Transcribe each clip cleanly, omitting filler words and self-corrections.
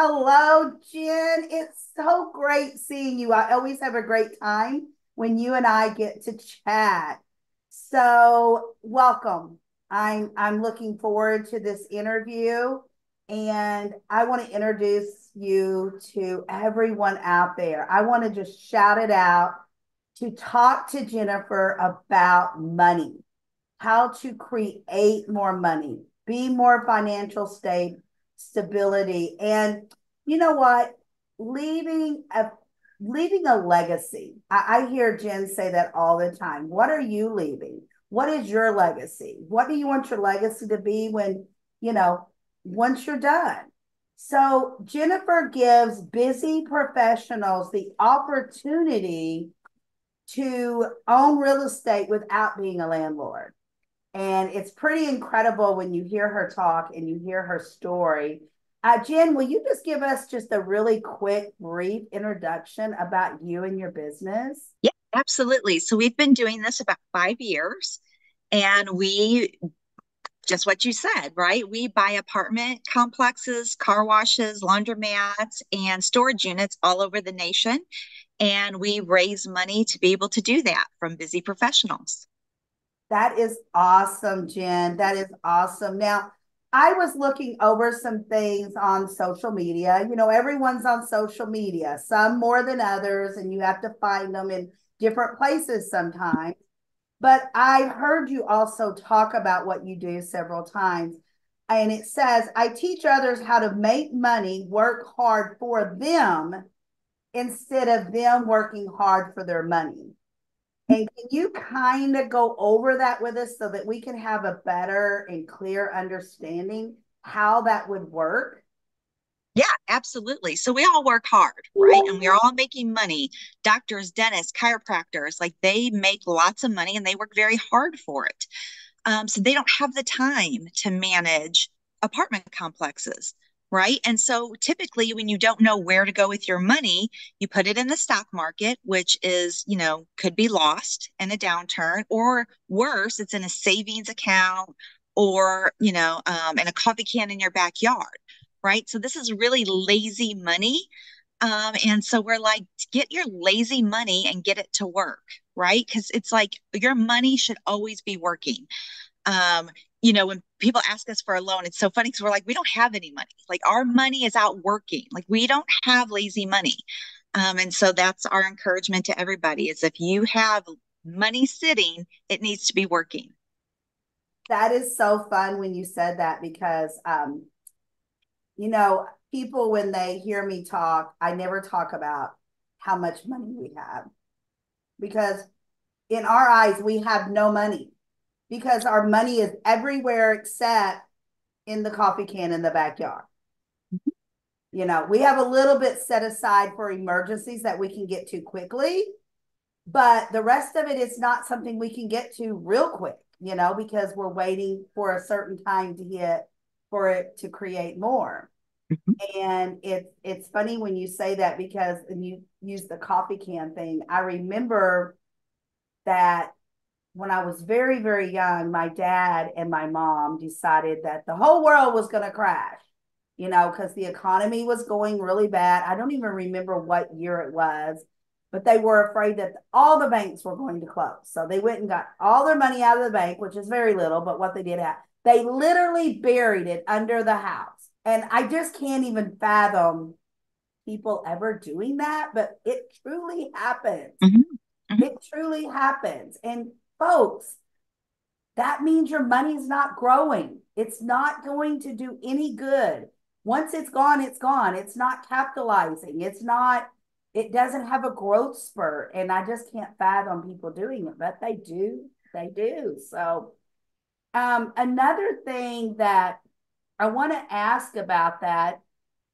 hello, Jen. It's so great seeing you. I always have a great time when you and I get to chat. So, welcome. I'm looking forward to this interview, and I want to introduce you to everyone out there. I want to just shout it out to talk to Jennifer about money, how to create more money, be more financial stability. And you know what? Leaving a leaving a legacy. I hear Jen say that all the time. What are you leaving? What is your legacy? What do you want your legacy to be when, you know, once you're done? So Jennifer gives busy professionals the opportunity to own real estate without being a landlord. And it's pretty incredible when you hear her talk and you hear her story. Jen, will you just give us just a really quick, brief introduction about you and your business? Yeah, absolutely. So we've been doing this about 5 years, and we just what you said, right? We buy apartment complexes, car washes, laundromats, and storage units all over the nation. And we raise money to be able to do that from busy professionals. That is awesome, Jen. That is awesome. Now, I was looking over some things on social media. You know, everyone's on social media, some more than others, and you have to find them in different places sometimes. But I heard you also talk about what you do several times. And it says, I teach others how to make money, work hard for them instead of them working hard for their money. And can you kind of go over that with us so that we can have a better and clear understanding how that would work? Yeah, absolutely. So we all work hard, right? And we're all making money. Doctors, dentists, chiropractors, like they make lots of money and they work very hard for it. So they don't have the time to manage apartment complexes, right? And so typically, when you don't know where to go with your money, you put it in the stock market, which is, could be lost in a downturn, or worse, it's in a savings account or, in a coffee can in your backyard, right? So this is really lazy money. And so we're like, get your lazy money and get it to work, right? Because it's like your money should always be working. um, when people ask us for a loan, it's so funny because we're like, we don't have any money. Like our money is out working. Like we don't have lazy money. And so that's our encouragement to everybody is if you have money sitting, it needs to be working. That is so fun when you said that because, people, when they hear me talk, I never talk about how much money we have because in our eyes, we have no money because our money is everywhere except in the coffee can in the backyard. You know, we have a little bit set aside for emergencies that we can get to quickly, but the rest of it is not something we can get to real quick, because we're waiting for a certain time to hit for it to create more. And it's funny when you say that because and you use the coffee can thing. I remember that when I was very, very young, my dad and my mom decided that the whole world was going to crash, because the economy was going really bad. I don't even remember what year it was, but they were afraid that all the banks were going to close. So they went and got all their money out of the bank, which is very little, but what they did have, they literally buried it under the house. And I just can't even fathom people ever doing that, but it truly happens. Mhm, mhm. It truly happens. And folks, that means your money's not growing. It's not going to do any good. Once it's gone, it's gone. It's not capitalizing. It doesn't have a growth spurt. And I just can't fathom people doing it, but they do. They do. So, another thing that I want to ask about that.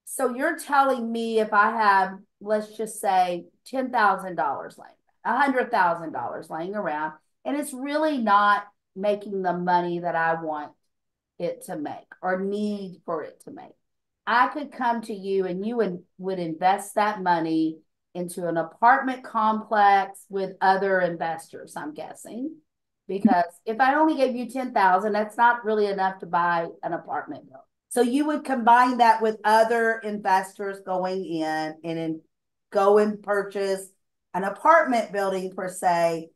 So you're telling me if I have, let's just say, $10,000 laying, $100,000 laying around, and it's really not making the money that I want it to make or need for it to make. I could come to you and you would invest that money into an apartment complex with other investors, I'm guessing. Because if I only gave you 10,000, that's not really enough to buy an apartment building. So you would combine that with other investors going in and go and purchase an apartment building per se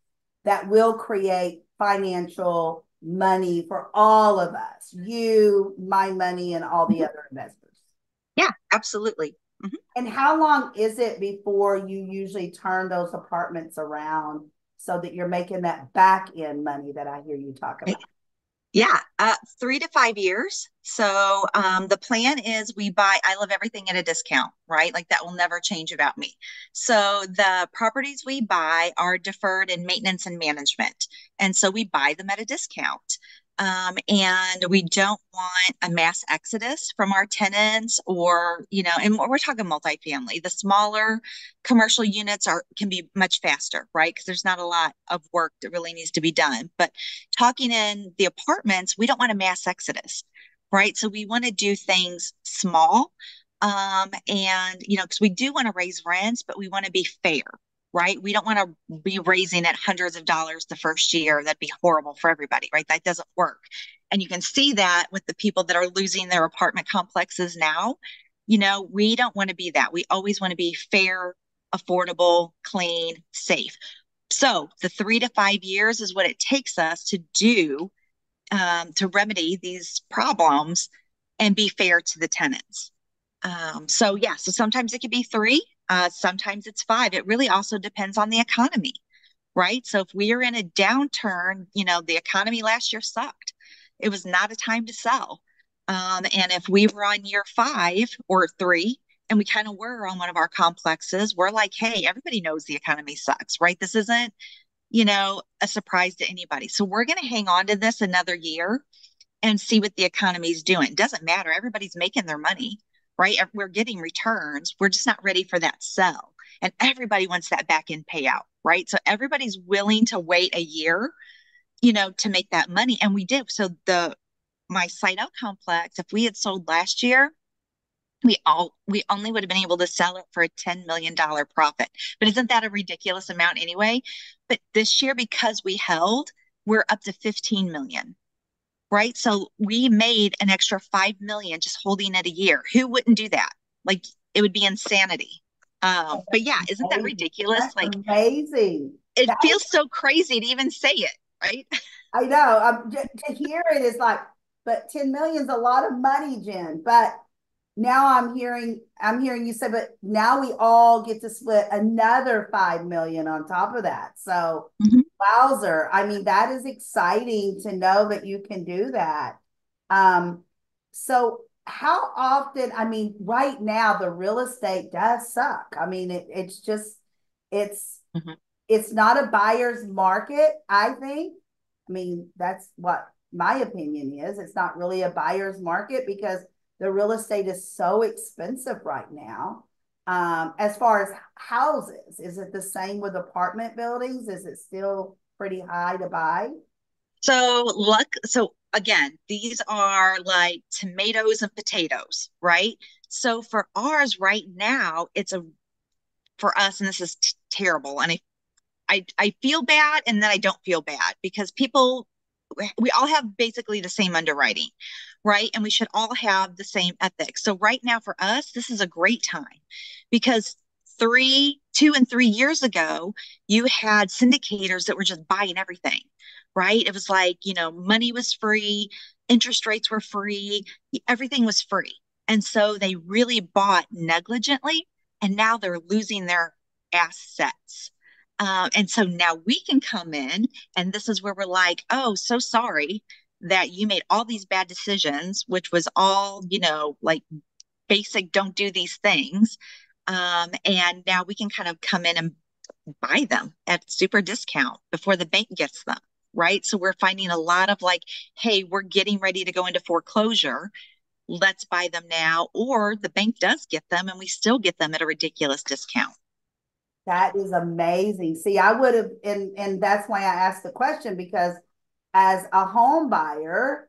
that will create financial money for all of us, you, my money, and all the other investors. Yeah, absolutely. Mhm. And how long is it before you usually turn those apartments around so that you're making that back end money that I hear you talk about? Yeah, 3 to 5 years. So the plan is we buy, I love everything at a discount, right? Like that will never change about me. So the properties we buy are deferred in maintenance and management. And so we buy them at a discount. And we don't want a mass exodus from our tenants or, and we're talking multifamily. The smaller commercial units can be much faster, right? Because there's not a lot of work that really needs to be done. But talking in the apartments, we don't want a mass exodus, right? So we want to do things small. And, because we do want to raise rents, but we want to be fair, right? We don't want to be raising at hundreds of dollars the first year. That'd be horrible for everybody, right? That doesn't work. And you can see that with the people that are losing their apartment complexes now. We don't want to be that. We always want to be fair, affordable, clean, safe. So the 3 to 5 years is what it takes us to do to remedy these problems and be fair to the tenants. So sometimes it could be 3, sometimes it's 5. It really also depends on the economy, right? So if we are in a downturn, the economy last year sucked. It was not a time to sell. And if we were on year 5 or 3, and we kind of were on one of our complexes, we're like, hey, everybody knows the economy sucks, right? This isn't, a surprise to anybody. So we're going to hang on to this another year and see what the economy's doing. It doesn't matter. Everybody's making their money, right? We're getting returns. We're just not ready for that sell. And everybody wants that back end payout, right? So everybody's willing to wait a year, to make that money. And we did. So my site out complex, if we had sold last year, we only would have been able to sell it for a $10 million profit. But isn't that a ridiculous amount anyway? But this year, because we held, we're up to 15 million, right? So we made an extra 5 million just holding it a year. Who wouldn't do that? Like it would be insanity. But yeah, isn't that ridiculous? That's Like amazing. it That, feels so crazy to even say it, right? I know. To hear it is like, but 10 million is a lot of money, Jen. But now I'm hearing you say, but now we all get to split another 5 million on top of that. So Mhm. wowzer. I mean, that is exciting to know that you can do that. Um, so how often, I mean, right now the real estate does suck. I mean, it's just it's Mhm. it's not a buyer's market, I think. I mean, that's what my opinion is. It's not really a buyer's market because the real estate is so expensive right now. As far as houses, is it the same with apartment buildings? Is it still pretty high to buy? So again, these are like tomatoes and potatoes, right? So for ours right now, for us, and this is terrible. And I feel bad and then I don't feel bad because we all have basically the same underwriting, right? And we should all have the same ethics. So right now for us, this is a great time because 2 and 3 years ago, you had syndicators that were just buying everything, right? It was like, money was free, interest rates were free, everything was free. And so they really bought negligently and now they're losing their assets. And so now we can come in, and this is where we're like, oh, so sorry that you made all these bad decisions, which was all, like basic, don't do these things. And now we can kind of come in and buy them at super discount before the bank gets them, right? So we're finding a lot of like, hey, we're getting ready to go into foreclosure. Let's buy them now. Or the bank does get them and we still get them at a ridiculous discount. That is amazing. See, I would have, and that's why I asked the question because as a home buyer,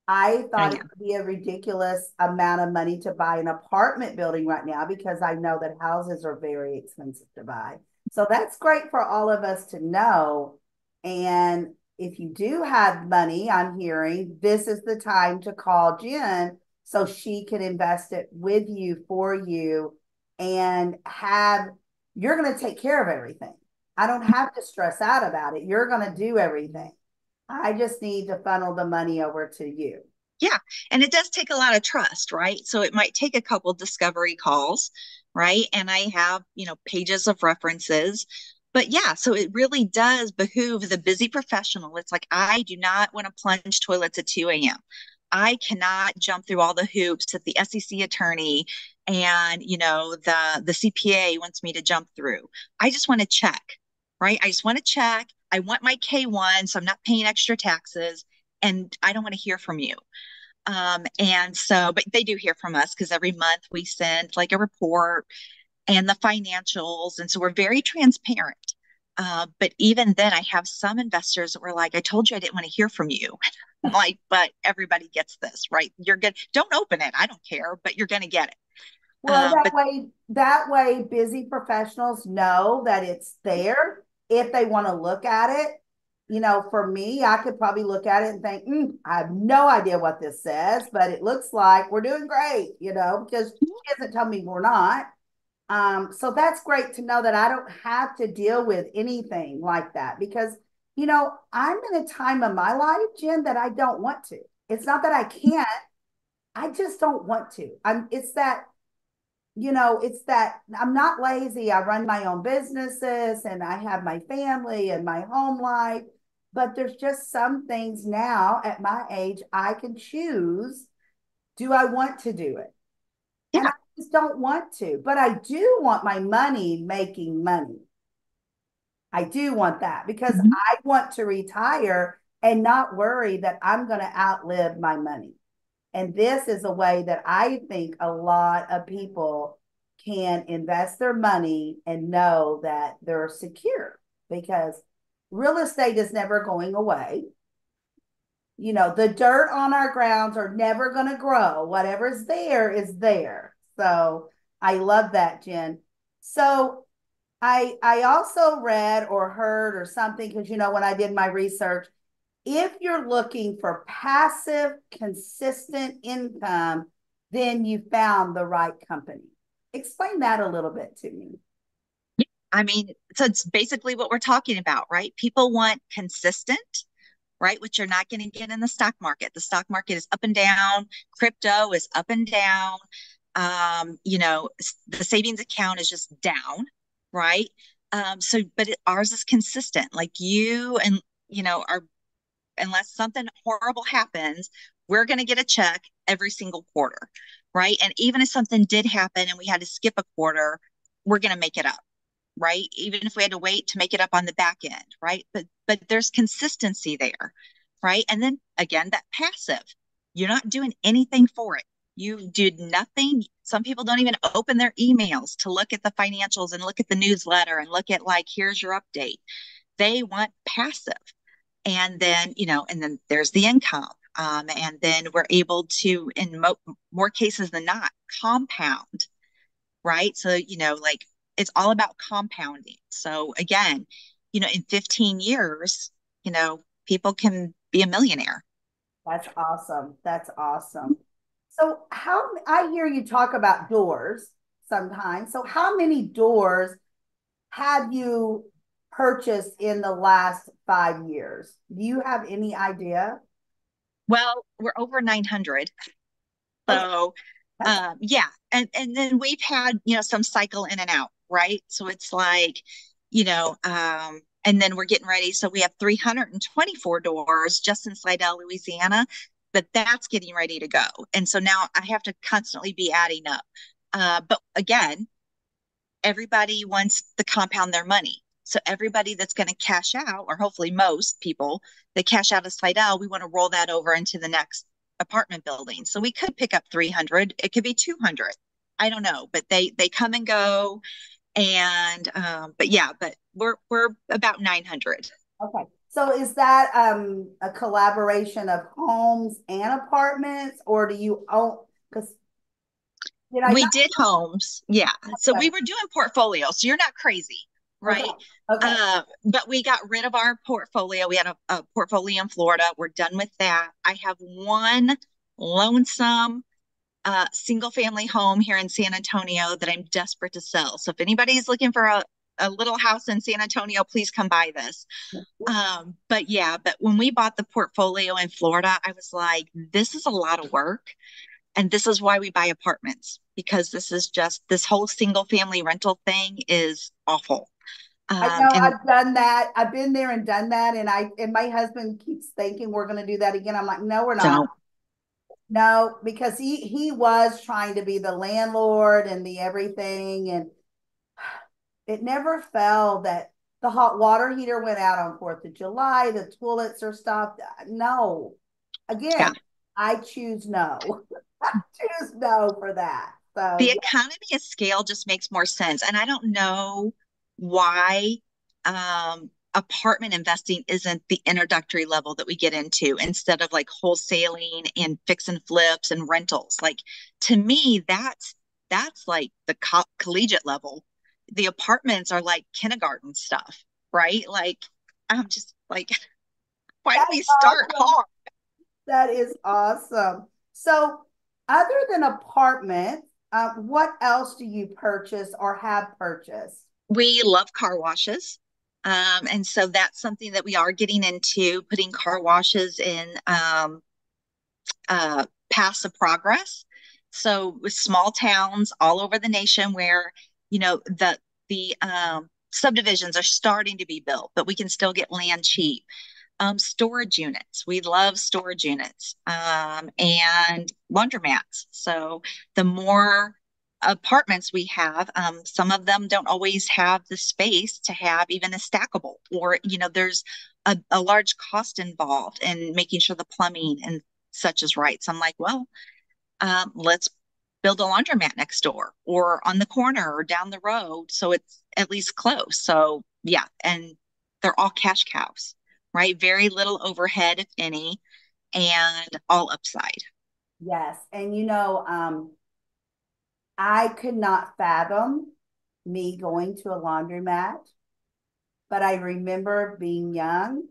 I Oh, thought it yeah. would be a ridiculous amount of money to buy an apartment building right now because I know that houses are very expensive to buy. So that's great for all of us to know. And if you do have money, I'm hearing this is the time to call Jen so she can invest it with you for you and have you're going to take care of everything. I don't have to stress out about it. You're going to do everything. I just need to funnel the money over to you. Yeah. And it does take a lot of trust, right? So it might take a couple discovery calls, right? And I have, pages of references. But yeah, so it really does behoove the busy professional. It's like, I do not want to plunge toilets at 2 a.m. I cannot jump through all the hoops that the SEC attorney and, the CPA wants me to jump through. I just want to check, right? I just want to check. I want my K1, so I'm not paying extra taxes, and I don't want to hear from you. And so, but they do hear from us because every month we send like a report and the financials. And so we're very transparent. But even then, I have some investors that were like, I told you I didn't want to hear from you. I'm like, but everybody gets this, right? You're good. Don't open it. I don't care, but you're going to get it. Well, But that way, busy professionals know that it's there if they want to look at it. For me, I could probably look at it and think, I have no idea what this says, but it looks like we're doing great, because she hasn't told me we're not. So that's great to know that I don't have to deal with anything like that because, I'm in a time of my life, Jen, that I don't want to. It's not that I can't, I just don't want to. It's that I'm not lazy. I run my own businesses and I have my family and my home life. But there's just some things now at my age I can choose. Do I want to do it? And yeah, I just don't want to. But I do want my money making money. I do want that because mhm. I want to retire and not worry that I'm going to outlive my money. And this is a way that I think a lot of people can invest their money and know that they're secure because real estate is never going away. The dirt on our grounds are never going to grow. Whatever's there is there. So I love that, Jen. So I also read or heard or something because when I did my research, if you're looking for passive, consistent income, then you found the right company. Explain that a little bit to me. I mean, so it's basically what we're talking about, right? People want consistent, right? Which you're not going to get in the stock market. The stock market is up and down. Crypto is up and down. The savings account is just down, right? Ours is consistent. Like you and, are, unless something horrible happens, we're going to get a check every single quarter, right? And even if something did happen and we had to skip a quarter, we're going to make it up, right? Even if we had to wait to make it up on the back end, right? But there's consistency there, right? And then again, that passive, you're not doing anything for it. You did nothing. Some people don't even open their emails to look at the financials and look at the newsletter and look at like, here's your update. They want passive. And then there's the income. And then we're able to, in more cases than not, compound, right? So, like it's all about compounding. So again, in 15 years, people can be a millionaire. That's awesome. That's awesome. So, how I hear you talk about doors sometimes. So, how many doors have you purchased in the last 5 years? Do you have any idea? Well, we're over 900. Okay, So, that's yeah. And then we've had, some cycle in and out, right? So it's like, and then we're getting ready. So we have 324 doors just in Slidell, Louisiana, but that's getting ready to go. And so now I have to constantly be adding up. But again, everybody wants to compound their money. So everybody that's going to cash out, or hopefully most people that cash out of Slidell, we want to roll that over into the next apartment building. So we could pick up 300. It could be 200. I don't know, but they come and go. And but yeah, but we're about 900. okay. So, is that a collaboration of homes and apartments, or do you own? Because did I We not? did homes, yeah. So we Okay, were doing portfolios. So you're not crazy, okay, right? okay. But we got rid of our portfolio. We had a portfolio in Florida. We're done with that. I have one lonesome single family home here in San Antonio that I'm desperate to sell. So if anybody's looking for a little house in San Antonio, please come buy this. But yeah, but when we bought the portfolio in Florida, I was like, this is a lot of work. And this is why we buy apartments, because this is just this whole single family rental thing is awful. I know And I've done that. I've been there and done that. And my husband keeps thinking we're going to do that again. I'm like, no, we're not. don't, No, because he was trying to be the landlord and the everything, and it never fell that the hot water heater went out on 4th of July, the toilets are stopped. No. yeah. Again, I choose no. I choose no for that. The So economy of scale just makes more sense. And I don't know why apartment investing isn't the introductory level that we get into instead of like wholesaling and fix and flips and rentals. Like to me, that's like the collegiate level. The apartments are like kindergarten stuff, right? Like I'm just like, why do that's we start awesome. hard? That is awesome. So, other than apartments, what else do you purchase or have purchased? We love car washes. And so that's something that we are getting into, putting car washes in paths of progress. So with small towns all over the nation where, the subdivisions are starting to be built, but we can still get land cheap. Storage units. We love storage units and laundromats. So the more apartments we have, some of them don't always have the space to have even a stackable, or, there's a large cost involved in making sure the plumbing and such is right. So I'm like, well, let's build a laundromat next door or on the corner or down the road. So it's at least close. So yeah. And they're all cash cows, right? Very little overhead, if any, and all upside. Yes. And I could not fathom me going to a laundromat, but I remember being young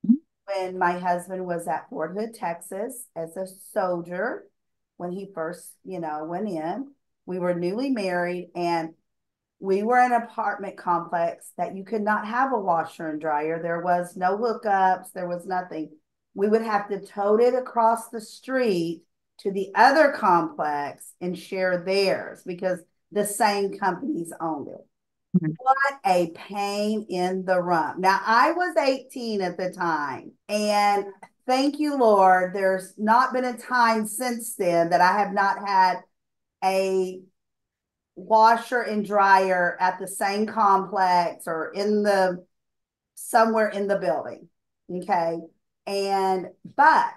when my husband was at Fort Hood, Texas, as a soldier when he first, went in. We were newly married and we were in an apartment complex that you could not have a washer and dryer. There was no hookups, there was nothing. We would have to tote it across the street to the other complex and share theirs because the same companies owned it. Mhm. What a pain in the rump. Now, I was 18 at the time, and thank you, Lord, there's not been a time since then that I have not had a washer and dryer at the same complex or in the somewhere in the building. Okay. And but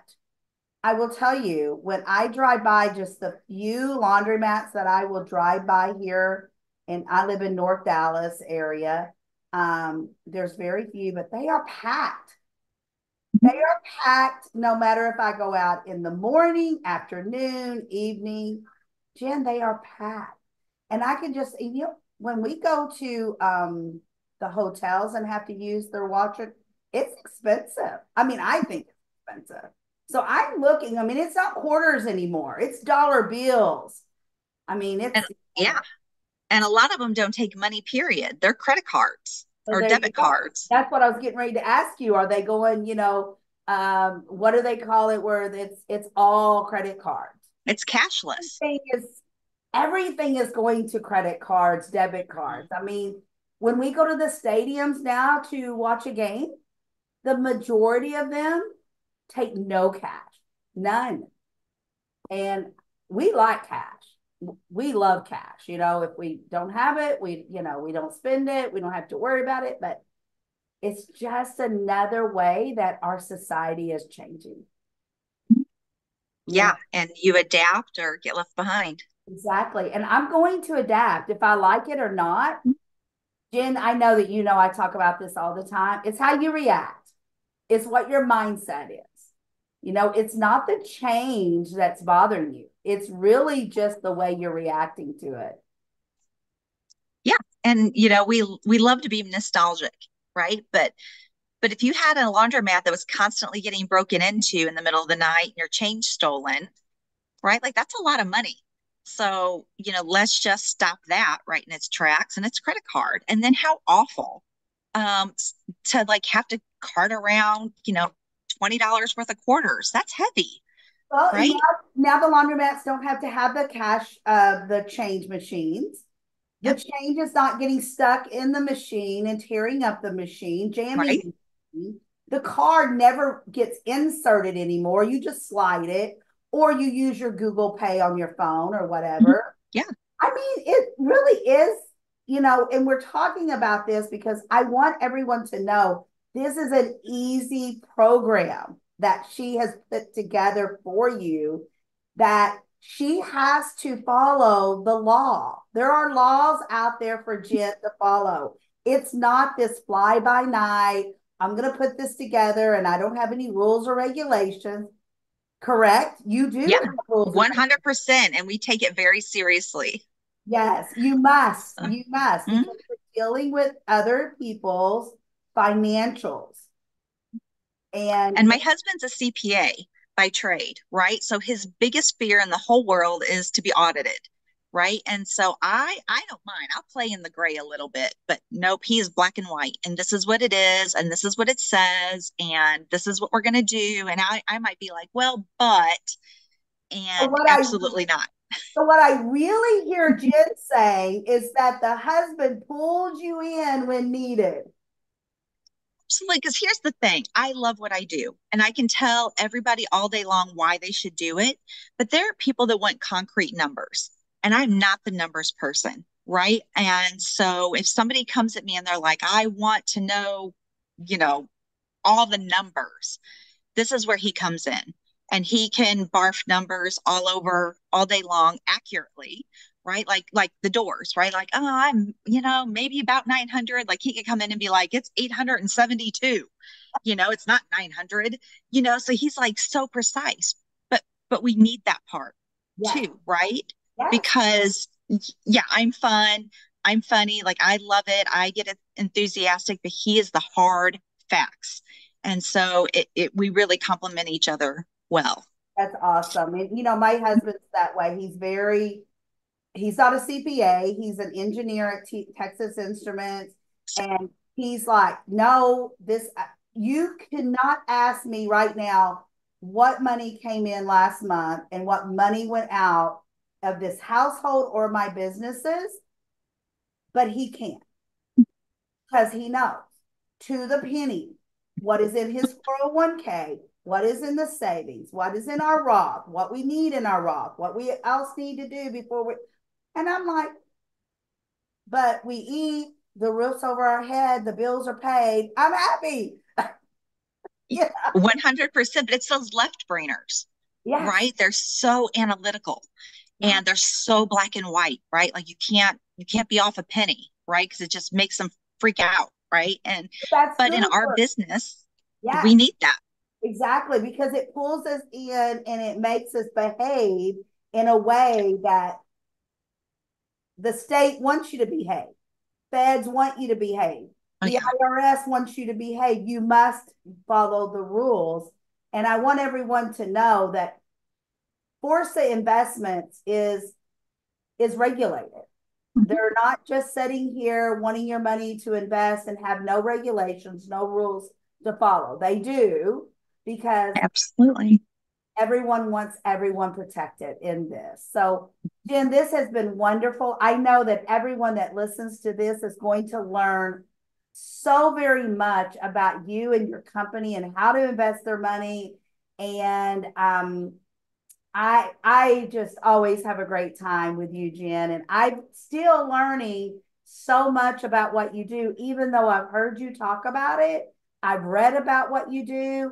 I will tell you, when I drive by just the few laundromats that I will drive by here, and I live in North Dallas area, there's very few, but they are packed. They are packed no matter if I go out in the morning, afternoon, evening. Jen, they are packed. And I can just, when we go to the hotels and have to use their washer, it's expensive. I mean, I think it's expensive. So I'm looking, I mean, it's not quarters anymore. It's dollar bills. I mean, And it's yeah, and a lot of them don't take money, period. They're credit cards so or there you debit go. cards. That's what I was getting ready to ask you. Are they going, what do they call it where it's all credit cards? It's cashless. Everything is everything is going to credit cards, debit cards. I mean, when we go to the stadiums now to watch a game, the majority of them take no cash, none. And we like cash. We love cash. If we don't have it, we don't spend it. We don't have to worry about it. But it's just another way that our society is changing. You know, Yeah, and you adapt or get left behind. exactly. And I'm going to adapt if I like it or not. Jen, I know that I talk about this all the time. It's how you react. It's what your mindset is. It's not the change that's bothering you. It's really just the way you're reacting to it. Yeah, and we love to be nostalgic, right? But if you had a laundromat that was constantly getting broken into in the middle of the night and your change stolen, right? Like that's a lot of money. So, let's just stop that right in its tracks and its credit card. And then how awful to like have to cart around, $20 worth of quarters. That's heavy, Well, right? now the laundromats don't have to have the cash, the change machines. The Yep, change is not getting stuck in the machine and tearing up the machine, jamming right. the machine. The card never gets inserted anymore. You just slide it, or you use your Google Pay on your phone or Mhm. whatever. Yeah, I mean, it really is, and we're talking about this because I want everyone to know this is an easy program that she has put together for you that she has to follow the law. There are laws out there for Jen to follow. It's not this fly by night. I'm going to put this together and I don't have any rules or regulations. Correct? You do yeah, have rules and 100%. And we take it very seriously. yes, you must. Uh, You must mhm. because you're dealing with other people's financials. And And my husband's a CPA by trade, right? So his biggest fear in the whole world is to be audited, right? And so I don't mind. I'll play in the gray a little bit, but nope, he is black and white. And this is what it is, and this is what it says, and this is what we're gonna do. And I might be like, well, but so and what I absolutely not. so what I really hear Jen saying is that the husband pulled you in when needed. Absolutely, because here's the thing. I love what I do, and I can tell everybody all day long why they should do it. But there are people that want concrete numbers, and I'm not the numbers person, right? And so if somebody comes at me and they're like, I want to know, you know, all the numbers, this is where he comes in. And he can barf numbers all over all day long accurately, right? Like the doors, right? Like, oh, I'm, maybe about 900. Like he could come in and be like, it's 872. It's not 900, so he's like so precise. But we need that part Yes, too, right? yes, Because yeah, I'm fun. I'm funny. Like I love it. I get enthusiastic, but he is the hard facts. And so we really complement each other well. that's awesome. And my husband's that way. He's not a CPA, he's an engineer at Texas Instruments. And he's like, no, you cannot ask me right now what money came in last month and what money went out of this household or my businesses, but he can't because he knows to the penny what is in his 401k, what is in the savings, what is in our Roth, what we need in our Roth, what we else need to do before we. And I'm like, but we eat, the roof's over our head, the bills are paid. I'm happy. Yeah. 100%. But it's those left brainers, Yes. right? They're so analytical Yeah. and they're so black and white, right? Like you can't be off a penny, right? Because it just makes them freak out, right? And That's but in good our for, business, we yes, need that. exactly. Because it pulls us in and it makes us behave in a way that the state wants you to behave. Feds want you to behave. Oh The yeah. IRS wants you to behave. You must follow the rules. And I want everyone to know that Vorsa Investments is regulated. Mhm. They're not just sitting here wanting your money to invest and have no regulations, no rules to follow. They do because Absolutely. everyone wants everyone protected in this. So, Jen, this has been wonderful. I know that everyone that listens to this is going to learn so very much about you and your company and how to invest their money. And I just always have a great time with you, Jen, and I'm still learning so much about what you do, even though I've heard you talk about it. I've read about what you do.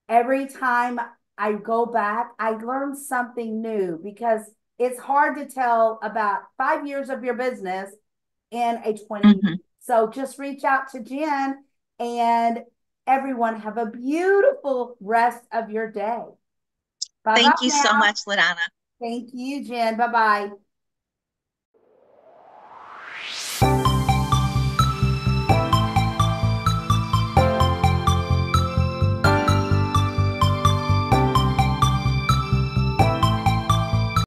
Every time I go back, I learn something new because it's hard to tell about 5 years of your business in a 20. Mhm. So just reach out to Jen and everyone have a beautiful rest of your day. Bye bye Thank you so now. much, LaDonna. Thank you, Jen. Bye bye.